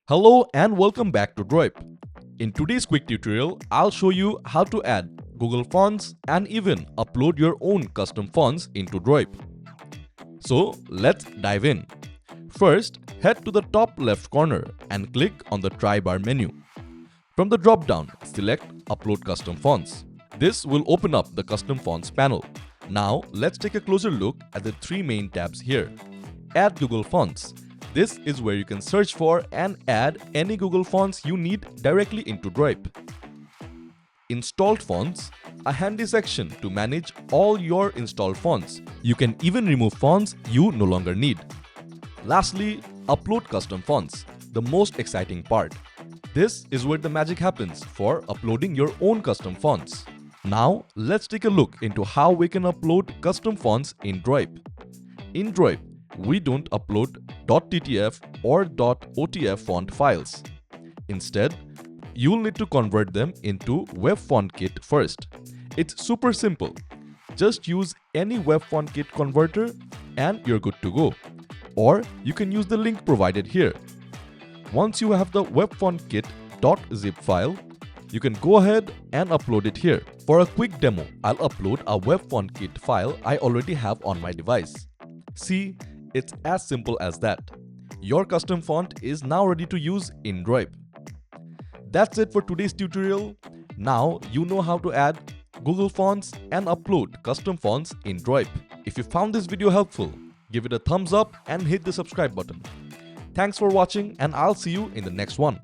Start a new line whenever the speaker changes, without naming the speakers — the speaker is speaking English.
Hello and welcome back to Droip. In today's quick tutorial, I'll show you how to add Google Fonts and even upload your own custom fonts into Droip. So let's dive in. First, head to the top left corner and click on the try bar menu. From the drop-down, select Upload Custom Fonts. This will open up the Custom Fonts panel. Now, let's take a closer look at the three main tabs here. Add Google Fonts. This is where you can search for and add any Google fonts you need directly into Droip. Installed fonts, a handy section to manage all your installed fonts. You can even remove fonts you no longer need. Lastly, upload custom fonts, the most exciting part. This is where the magic happens for uploading your own custom fonts. Now, let's take a look into how we can upload custom fonts in Droip. In Droip, we don't upload .ttf or .otf font files. Instead, you'll need to convert them into webfont kit first. It's super simple. Just use any webfont kit converter and you're good to go. Or you can use the link provided here. Once you have the webfont kit.zip file, you can go ahead and upload it here. For a quick demo, I'll upload a webfont kit file I already have on my device. See, it's as simple as that. Your custom font is now ready to use in Droip. That's it for today's tutorial. Now you know how to add Google Fonts and upload custom fonts in Droip. If you found this video helpful, give it a thumbs up and hit the subscribe button. Thanks for watching and I'll see you in the next one.